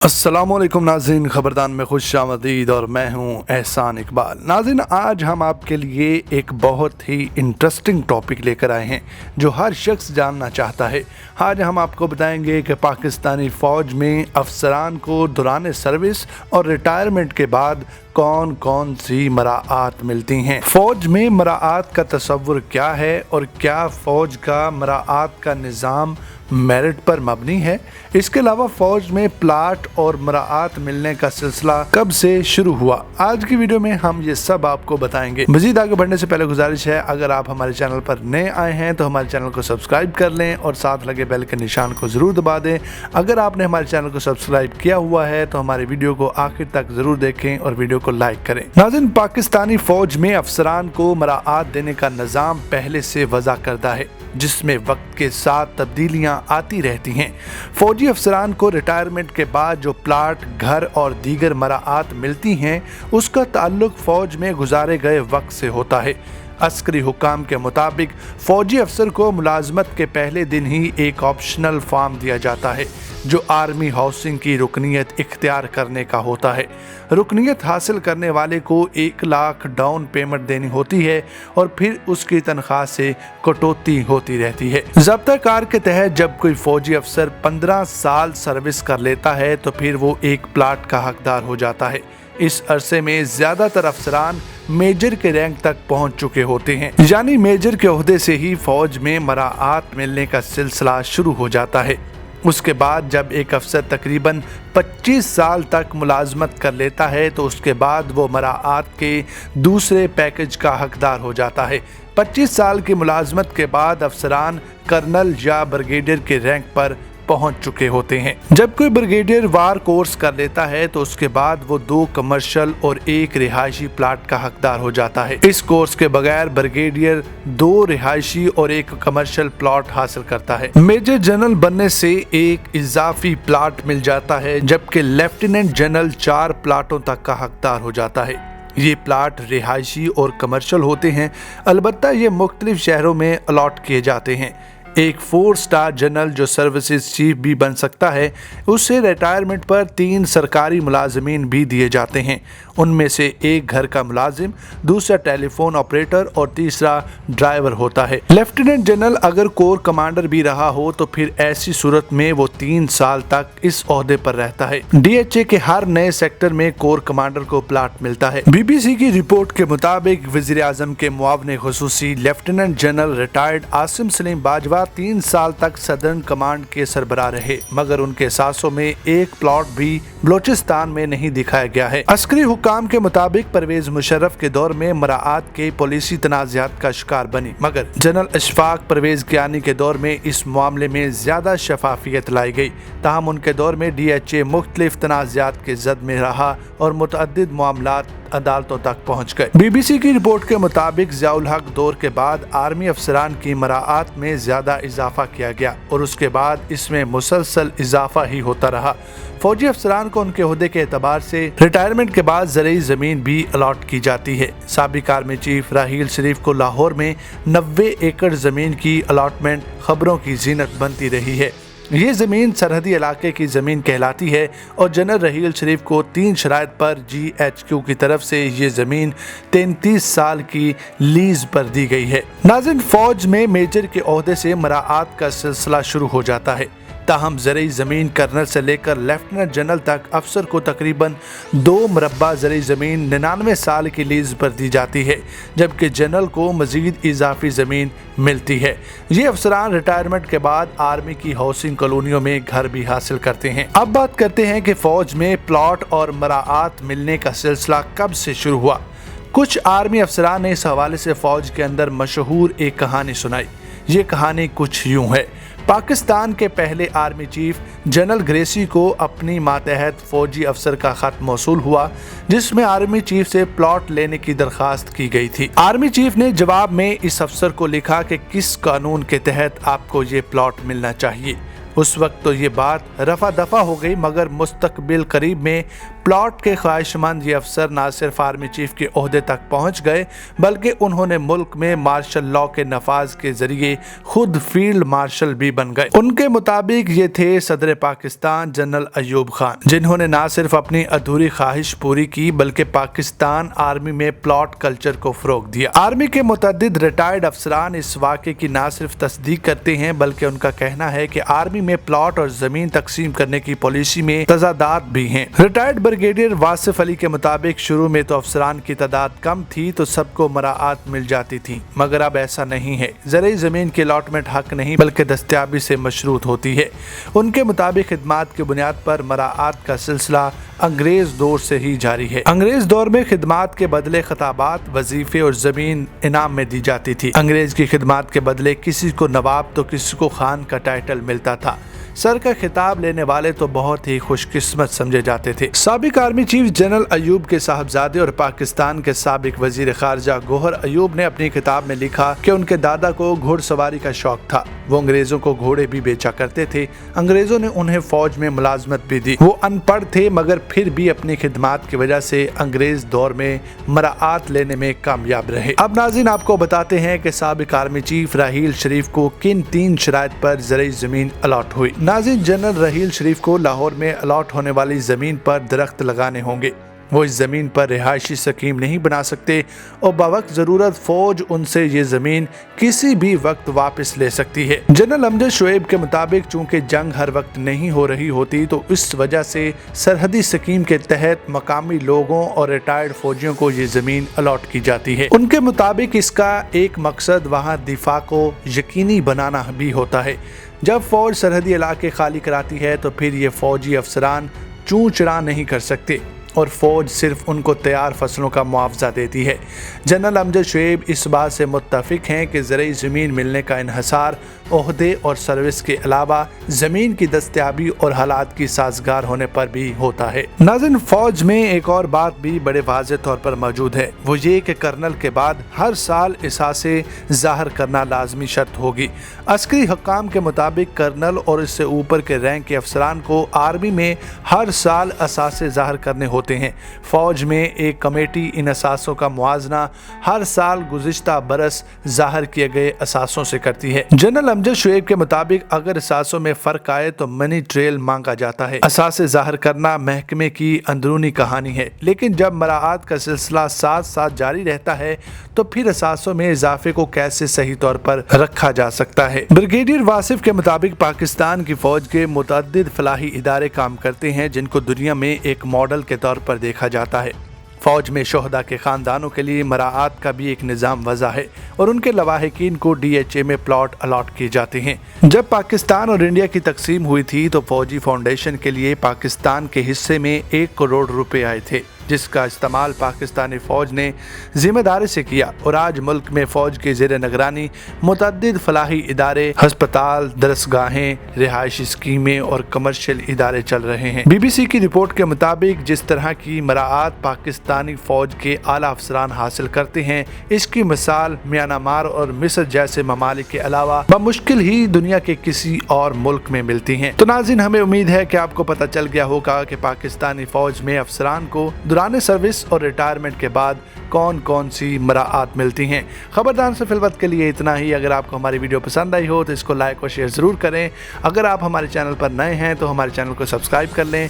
अस्सलामुअलैकुम नाज़रीन, ख़बरदान में खुश आमदीद और मैं हूँ एहसान इकबाल। नाज़रीन, आज हम आपके लिए एक बहुत ही इंटरेस्टिंग टॉपिक लेकर आए हैं जो हर शख्स जानना चाहता है। आज हम आपको बताएंगे कि पाकिस्तानी फ़ौज में अफसरान को दौरान सर्विस और रिटायरमेंट के बाद कौन कौन सी मराआत मिलती हैं। फ़ौज में मराआत का तस्वुर क्या है और क्या फ़ौज का मराआत का निज़ाम मेरिट पर मबनी है। इसके अलावा फ़ौज में प्लाट और मराआत मिलने का सिलसिला कब से शुरू हुआ, आज की वीडियो में हम ये सब आपको बताएंगे। मज़ीद आगे बढ़ने से पहले गुजारिश है, अगर आप हमारे चैनल पर नए आए हैं तो हमारे चैनल को सब्सक्राइब कर लें और साथ लगे बेल के निशान को ज़रूर दबा दें। अगर आपने हमारे चैनल को सब्सक्राइब किया हुआ है तो हमारे वीडियो को आखिर तक ज़रूर देखें और वीडियो को लाइक करें। नाज़रीन, पाकिस्तानी फ़ौज में अफसरान को मराआत देने का निज़ाम पहले से वज़ा करदा है, जिसमें वक्त के साथ तब्दीलियां आती रहती हैं। फौजी अफसरान को रिटायरमेंट के बाद जो प्लाट, घर और दीगर मराआत मिलती हैं, उसका ताल्लुक फ़ौज में गुजारे गए वक्त से होता है। अस्करी हुकाम के मुताबिक फ़ौजी अफसर को मुलाजमत के पहले दिन ही एक ऑप्शनल फॉर्म दिया जाता है जो आर्मी हाउसिंग की रुकनीत इख्तियार करने का होता है। रुकनीत हासिल करने वाले को 1 लाख डाउन पेमेंट देनी होती है और फिर उसकी तनख्वाह से कटौती होती रहती है। ज़ब्ता कार के तहत जब कोई फ़ौजी अफसर 15 साल सर्विस कर लेता है तो फिर वो एक प्लाट का हकदार हो जाता है। इस अरसे में ज़्यादातर अफसरान मेजर के रैंक तक पहुंच चुके होते हैं, यानी मेजर के ओहदे से ही फ़ौज में मराआत मिलने का सिलसिला शुरू हो जाता है। उसके बाद जब एक अफसर तकरीबन 25 साल तक मुलाजमत कर लेता है तो उसके बाद वो मराआत के दूसरे पैकेज का हकदार हो जाता है। 25 साल की मुलाजमत के बाद अफसरान कर्नल या ब्रिगेडियर के रैंक पर पहुंच चुके होते हैं। जब कोई ब्रिगेडियर वार कोर्स कर लेता है तो उसके बाद वो 2 कमर्शियल और 1 रिहायशी प्लाट का हकदार हो जाता है। इस कोर्स के बगैर ब्रिगेडियर 2 रिहायशी और 1 कमर्शियल प्लाट हासिल करता है। मेजर जनरल बनने से 1 इजाफी प्लाट मिल जाता है, जबकि लेफ्टिनेंट जनरल 4 प्लाटों तक का हकदार हो जाता है। ये प्लाट रिहायशी और कमर्शियल होते हैं, अलबत्ता ये मुख्तलिफ शहरों में अलॉट किए जाते हैं। एक 4 स्टार जनरल जो सर्विसेज चीफ भी बन सकता है, उससे रिटायरमेंट पर 3 सरकारी मुलाजमीन भी दिए जाते हैं। उनमें से एक घर का मुलाजिम, दूसरा टेलीफोन ऑपरेटर और तीसरा ड्राइवर होता है। लेफ्टिनेंट जनरल अगर कोर कमांडर भी रहा हो तो फिर ऐसी सूरत में वो 3 साल तक इस ओहदे पर रहता है। DHA के हर नए सेक्टर में कोर कमांडर को प्लाट मिलता है। BBC की रिपोर्ट के मुताबिक वज़ीर आज़म के मुआवने खुसूसी lieutenant general retired Asim Saleem Bajwa 3 साल तक सदर्न कमांड के सरबराह रहे, मगर उनके सासों में एक प्लॉट भी बलोचिस्तान में नहीं दिखाया गया है। अस्करी हुकाम के मुताबिक परवेज मुशर्रफ के दौर में मराआत के पुलिसी तनाज़ात का शिकार बनी, मगर जनरल अशफाक परवेज कियानी के दौर में इस मामले में ज्यादा शफाफियत लाई गई। ताहम उनके दौर में DHA मुख्तलिफ तनाज़ात के जद में रहा और मुतअद्दिद मामलात अदालतों तक पहुंच गए। BBC की रिपोर्ट के मुताबिक ज़ियाउल हक दौर के बाद आर्मी अफसरान की मराआत में ज्यादा इजाफा किया गया और उसके बाद इसमें मुसलसल इजाफा ही होता रहा। फौजी अफसरान को उनके ओहदे के एतबार से रिटायरमेंट के बाद ज़रई ज़मीन भी अलॉट की जाती है। साबिक आर्मी चीफ राहील शरीफ को लाहौर में 90 एकड़ ज़मीन की अलॉटमेंट खबरों की जीनत बनती रही है। ये ज़मीन सरहदी इलाके की ज़मीन कहलाती है और जनरल राहील शरीफ को 3 शराइत पर GHQ की तरफ से ये ज़मीन 33 साल की लीज पर दी गई है। नाज़रीन, फ़ौज में मेजर के ओहदे से मराआत का सिलसिला शुरू हो जाता है। ताहम ज़रई ज़मीन कर्नल से लेकर लेफ्टिनेंट जनरल तक अफसर को तकरीबन 2 मुरब्बा ज़रई ज़मीन 99 साल की लीज पर दी जाती है, जबकि जनरल को मज़ीद इजाफी ज़मीन मिलती है। ये अफसरान रिटायरमेंट के बाद आर्मी की हाउसिंग कॉलोनियों में घर भी हासिल करते हैं। अब बात करते हैं कि फ़ौज में प्लॉट और मराआत मिलने का सिलसिला कब से शुरू हुआ। कुछ आर्मी अफसरान ने इस हवाले से फ़ौज के अंदर मशहूर एक कहानी सुनाई। ये कहानी कुछ यूँ है। पाकिस्तान के पहले आर्मी चीफ जनरल ग्रेसी को अपनी मातहत फौजी अफसर का खत मौसूल हुआ, जिसमें आर्मी चीफ से प्लॉट लेने की दरखास्त की गई थी। आर्मी चीफ ने जवाब में इस अफसर को लिखा कि किस कानून के तहत आपको ये प्लॉट मिलना चाहिए। उस वक्त तो ये बात रफा दफा हो गई, मगर मुस्तकबिल करीब में प्लॉट के ख्वाहिशमंद ये अफसर ना सिर्फ आर्मी चीफ के ओहदे तक पहुंच गए, बल्कि उन्होंने मुल्क में मार्शल लॉ के नफाज के जरिए खुद फील्ड मार्शल भी बन गए। उनके मुताबिक ये थे सदर पाकिस्तान जनरल अयूब खान, जिन्होंने ना सिर्फ अपनी अधूरी ख्वाहिश पूरी की बल्कि पाकिस्तान आर्मी में प्लॉट कल्चर को फरोग दिया। आर्मी के मुतअद्दिद रिटायर्ड अफसरान इस वाक़े की ना सिर्फ तस्दीक करते हैं, बल्कि उनका कहना है कि आर्मी में प्लॉट और जमीन तकसीम करने की पॉलिसी में तजादात भी हैं। रिटायर्ड ब्रिगेडियर वासिफ अली के मुताबिक शुरू में तो अफसरान की तादाद कम थी तो सबको मराआत मिल जाती थी, मगर अब ऐसा नहीं है। ज़रई ज़मीन की अलॉटमेंट हक नहीं बल्कि दस्तयाबी से मशरूत होती है। उनके मुताबिक खिदमात की बुनियाद पर मराआत का सिलसिला अंग्रेज दौर से ही जारी है। अंग्रेज दौर में खिदमात के बदले खिताबात, वजीफे और जमीन इनाम में दी जाती थी। अंग्रेज की खिदमात के बदले किसी को नवाब तो किसी को खान का टाइटल मिलता था। सर का खिताब लेने वाले तो बहुत ही खुशकिस्मत समझे जाते थे। साबिक आर्मी चीफ जनरल अयूब के साहबजादे और पाकिस्तान के साबिक वजीर खारजा गोहर अयूब ने अपनी किताब में लिखा कि उनके दादा को घुड़सवारी का शौक था। वो अंग्रेजों को घोड़े भी बेचा करते थे। अंग्रेजों ने उन्हें फौज में मुलाजमत भी दी। वो अनपढ़ थे, मगर फिर भी अपनी खिदमात की वजह से अंग्रेज दौर में मराआत लेने में कामयाब रहे। अब नाज़रीन आपको बताते हैं कि साबिक आर्मी चीफ राहील शरीफ को किन 3 शराइत पर ज़रई ज़मीन अलॉट हुई। नाज़रीन, जनरल राहील शरीफ को लाहौर में अलॉट होने वाली ज़मीन पर दरख्त लगाने होंगे। वो इस ज़मीन पर रिहायशी स्कीम नहीं बना सकते और बवक्त ज़रूरत फ़ौज उनसे ये ज़मीन किसी भी वक्त वापस ले सकती है। जनरल अमजद शुएब के मुताबिक चूँकि जंग हर वक्त नहीं हो रही होती तो इस वजह से सरहदी स्कीम के तहत मकामी लोगों और रिटायर्ड फौजियों को ये ज़मीन अलॉट की जाती है। उनके मुताबिक इसका एक मकसद वहाँ दिफा को यकीनी बनाना भी होता है। जब फ़ौज सरहदी इलाके खाली कराती है तो फिर ये फ़ौजी अफसरान चूँ चढ़ा नहीं कर सकते और फौज सिर्फ उनको तैयार फसलों का मुआवजा देती है। जनरल अमजद शुएब इस बात से मुत्तफिक हैं कि ज़रई ज़मीन मिलने का इन्हसार ओहदे और सर्विस के अलावा ज़मीन की दस्तयाबी और हालात की साजगार होने पर भी होता है। नाज़रीन, फौज में एक और बात भी बड़े वाज़े तौर पर मौजूद है, वो ये कि कर्नल के बाद हर साल एहसासे ज़ाहिर करना लाजमी शर्त होगी। अस्करी हुक्काम के मुताबिक कर्नल और इससे ऊपर के रैंक के अफसरान को आर्मी में हर साल एहसासे ज़ाहिर करने होते हैं। फौज में एक कमेटी इन असासों का मुआजना हर साल गुज़िश्ता बरस ज़ाहिर किए गए असासों से करती है। जनरल अमजद शुएब के मुताबिक अगर असासों में फ़र्क आए तो मनी ट्रेल मांगा जाता है। असासे ज़ाहिर करना महकमे की अंदरूनी कहानी है, लेकिन जब मराआत का सिलसिला साथ साथ जारी रहता है तो फिर असासों में इजाफे को कैसे सही तौर पर रखा जा सकता है। ब्रिगेडियर वासिफ के मुताबिक पाकिस्तान की फौज के मुतअद्दिद फलाही इदारे काम करते हैं जिनको दुनिया में एक मॉडल के तौर पर देखा जाता है। फौज में शोहदा के ख़ानदानों के लिए मराआत का भी एक निज़ाम वज़ा है और उनके लवाहिकीन को DHA में प्लॉट अलॉट किए जाते हैं। जब पाकिस्तान और इंडिया की तकसीम हुई थी तो फौजी फाउंडेशन के लिए पाकिस्तान के हिस्से में 1 करोड़ रुपए आए थे, जिसका इस्तेमाल पाकिस्तानी फ़ौज ने ज़िम्मेदारी से किया और आज मुल्क में फ़ौज के ज़ेर निगरानी मुतअद्दिद फलाही इदारे, हस्पताल, दरसगाहें, रिहायशी स्कीमें और कमर्शियल इदारे चल रहे हैं। BBC की रिपोर्ट के मुताबिक जिस तरह की मराआत पाकिस्तानी फ़ौज के आला अफसरान हासिल करते हैं, इसकी मिसाल म्यांमार और मिस्र जैसे ममालिक के अलावा बमुश्किल ही दुनिया के किसी और मुल्क में मिलती हैं। तो नाज़रीन, हमें उम्मीद है कि आपको पता चल गया होगा कि पाकिस्तानी फ़ौज में अफसरान को दौरान सर्विस और रिटायरमेंट के बाद कौन कौन सी मराआत मिलती हैं। खबरदार से फिलवक्त के लिए इतना ही। अगर आपको हमारी वीडियो पसंद आई हो तो इसको लाइक और शेयर ज़रूर करें। अगर आप हमारे चैनल पर नए हैं तो हमारे चैनल को सब्सक्राइब कर लें